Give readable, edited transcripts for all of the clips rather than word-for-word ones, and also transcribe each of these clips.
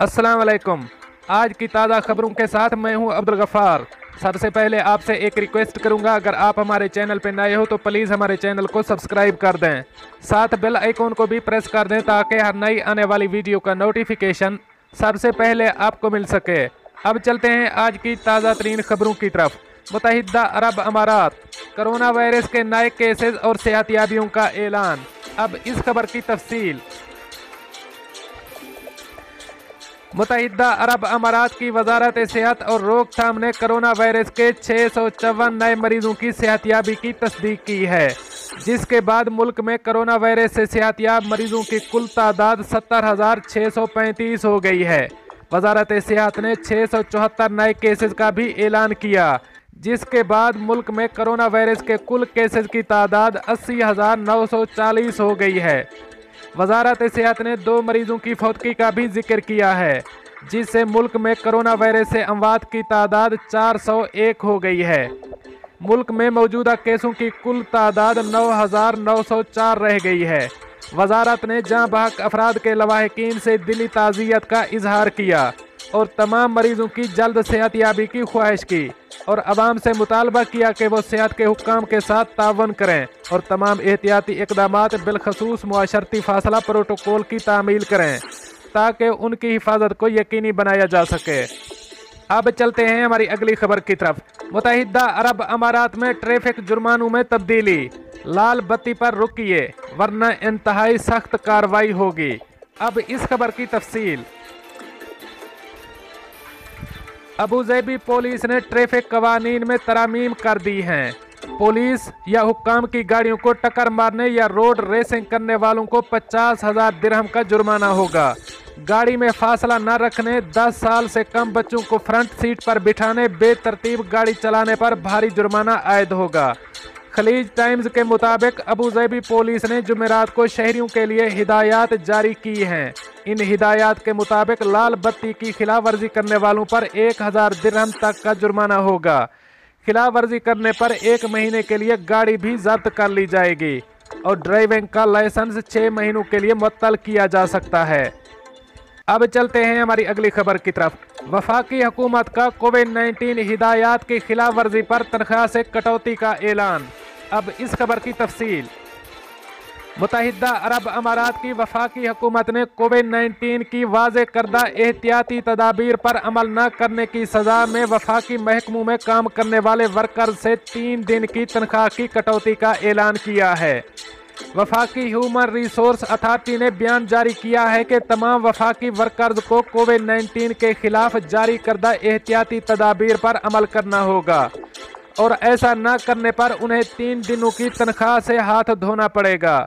अस्सलाम वालेकुम। आज की ताज़ा खबरों के साथ मैं हूं अब्दुल गफ्फार। सबसे पहले आपसे एक रिक्वेस्ट करूंगा, अगर आप हमारे चैनल पर नए हो तो प्लीज़ हमारे चैनल को सब्सक्राइब कर दें, साथ बेल आइकॉन को भी प्रेस कर दें ताकि हर नई आने वाली वीडियो का नोटिफिकेशन सबसे पहले आपको मिल सके। अब चलते हैं आज की ताज़ा तरीन खबरों की तरफ। मुत्तहिदा अरब अमारात, कोरोना वायरस के नए केसेस और सेहतियाबियों का ऐलान। अब इस खबर की तफसील। मुत्तहिदा अरब अमारात की वजारत सेहत और रोकथाम ने कोरोना वायरस के 654 नए मरीजों की सेहतियाबी की तस्दीक की है, जिसके बाद मुल्क में कोरोना वायरस से सेहतियाब मरीजों की कुल तादाद 70,635 हो गई है। वजारत सेहत ने 674 नए केसेस का भी ऐलान किया, जिसके बाद मुल्क में कोरोना वायरस के कुल केसेस की तादाद 80,940 हो गई है। वजारत सेहत ने 2 मरीजों की फौतगी का भी जिक्र किया है, जिससे मुल्क में कोरोना वायरस से अमवात की तादाद 401 हो गई है। मुल्क में मौजूदा केसों की कुल तादाद 9,904 रह गई है। वजारत ने जाँ बहक अफराद के लवाहिकीन से दिली ताज़ियत का इजहार किया और तमाम मरीजों की जल्द सेहतयाबी की ख्वाहिश की और अवाम से मुतालबा किया कि वो सेहत के हुक्काम के साथ तावन करें और तमाम एहतियाती इक़दामात बिलखसूस मुआशरती फासला प्रोटोकॉल की तामील करें ताकि उनकी हिफाजत को यकीनी बनाया जा सके। अब चलते हैं हमारी अगली खबर की तरफ। मुत्तहिदा अरब अमारात में ट्रैफिक जुर्मानों में तब्दीली। लाल बत्ती पर रुकिए वरना इंतहाई सख्त कार्रवाई होगी। अब इस खबर की तफसील। अबूज़ेबी पुलिस ने ट्रैफिक कवानीन में तरामीम कर दी हैं। पुलिस या हुक्काम की गाड़ियों को टक्कर मारने या रोड रेसिंग करने वालों को 50,000 दिरहम का जुर्माना होगा। गाड़ी में फासला न रखने, 10 साल से कम बच्चों को फ्रंट सीट पर बिठाने, बेतरतीब गाड़ी चलाने पर भारी जुर्माना आयद होगा। खलीज टाइम्स के मुताबिक अबूज़ेबी पुलिस ने जुमेरात को शहरियों के लिए हिदायत जारी की हैं। इन हिदायत के मुताबिक लाल बत्ती की खिलाफ वर्जी करने वालों पर 1,000 दिरहम तक का जुर्माना होगा। खिलाफ वर्जी करने पर 1 महीने के लिए गाड़ी भी जब्त कर ली जाएगी और ड्राइविंग का लाइसेंस 6 महीनों के लिए मुअत्तल किया जा सकता है। अब चलते हैं हमारी अगली खबर की तरफ। वफाकी हुकूमत का कोविड-19 हिदायत की खिलाफ वर्जी पर तनख्वाह से कटौती का ऐलान। अब इस खबर की तफसील। मुत्तहिदा अरब अमारात की वफाकी हुकूमत ने कोविड-19 की वाज़े करदा एहतियाती तदाबीर पर अमल न करने की सज़ा में वफाकी महकमों में काम करने वाले वर्कर्स से 3 दिन की तनख्वाह की कटौती का ऐलान किया है। वफाकी ह्यूमन रिसोर्स अथॉरिटी ने बयान जारी किया है कि तमाम वफाकी वर्कर्स को कोविड-19 के खिलाफ जारी करदा एहतियाती तदाबीर पर अमल करना होगा और ऐसा न करने पर उन्हें 3 दिनों की तनख्वाह से हाथ धोना पड़ेगा।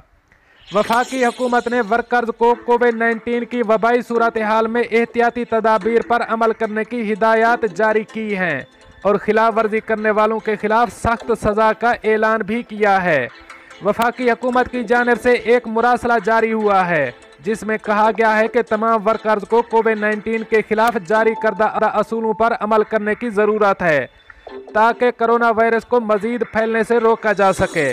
वफाकी हुकूमत ने वर्कर्स को कोविड-19 की वबाई सूरत हाल में एहतियाती तदाबीर पर अमल करने की हिदायत जारी की हैं और खिलाफ वर्जी करने वालों के खिलाफ सख्त सज़ा का ऐलान भी किया है। वफाकी हुकूमत की जानिब से एक मुरासला जारी हुआ है, जिसमें कहा गया है कि तमाम वर्कर्स को कोविड-19 के खिलाफ जारी करदा असूलों पर अमल करने की ज़रूरत है ताकि कोरोना वायरस को मज़ीद फैलने से रोका जा सके।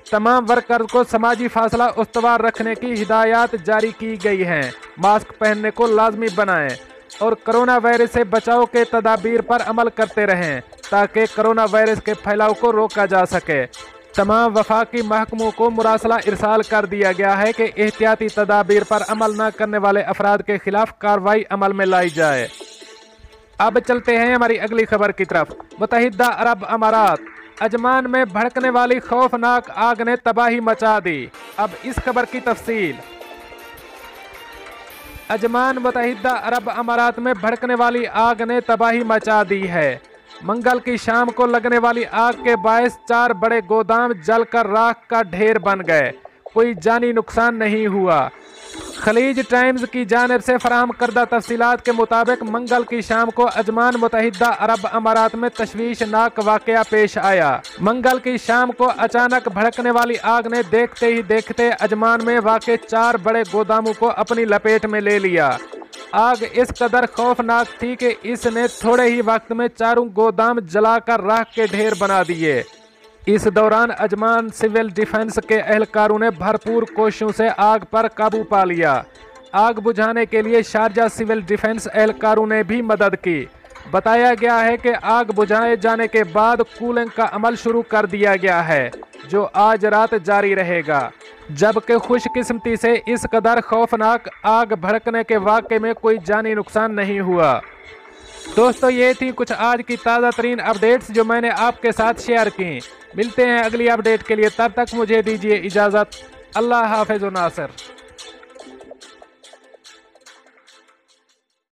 तमाम वर्कर्स को समाजी फासला उस्तवार रखने की हिदायत जारी की गई हैं। मास्क पहनने को लाजमी बनाएं और कोरोना वायरस से बचाव के तदाबीर पर अमल करते रहें ताकि कोरोना वायरस के फैलाव को रोका जा सके। तमाम वफाकी महकमों को मुरासला इरसाल कर दिया गया है कि एहतियाती तदाबीर पर अमल न करने वाले अफराद के खिलाफ कार्रवाई अमल में लाई जाए। अब चलते हैं हमारी अगली खबर की तरफ। मुत्तहिदा अरब अमारात, अजमान में भड़कने वाली खौफनाक आग ने तबाही मचा दी। अब इस खबर की तफसील। अजमान मुत्तहिदा अरब अमारात में भड़कने वाली आग ने तबाही मचा दी है। मंगल की शाम को लगने वाली आग के बायस 4 बड़े गोदाम जलकर राख का ढेर बन गए। कोई जानी नुकसान नहीं हुआ। खलीज टाइम्स की जानिब से फराहम करदा तफसीलात के मुताबिक मंगल की शाम को अजमान मुत्तहिदा अरब अमारात में तशवीशनाक वाकया पेश आया। मंगल की शाम को अचानक भड़कने वाली आग ने देखते ही देखते अजमान में वाक़े 4 बड़े गोदामों को अपनी लपेट में ले लिया। आग इस कदर खौफनाक थी कि इसने थोड़े ही वक्त में चारों गोदाम जलाकर राख के ढेर बना दिए। इस दौरान अजमान सिविल डिफेंस के एहलकारों ने भरपूर कोशिशों से आग पर काबू पा लिया। आग बुझाने के लिए शारजा सिविल डिफेंस एहलकारों ने भी मदद की। बताया गया है कि आग बुझाए जाने के बाद कूलिंग का अमल शुरू कर दिया गया है, जो आज रात जारी रहेगा। जबकि खुशकिस्मती से इस कदर खौफनाक आग भड़कने के वाक़े में कोई जानी नुकसान नहीं हुआ। दोस्तों, ये थी कुछ आज की ताज़ा तरीन अपडेट्स जो मैंने आपके साथ शेयर की। मिलते हैं अगली अपडेट के लिए, तब तक मुझे दीजिए इजाज़त। अल्लाह हाफ़िज़ नासिर।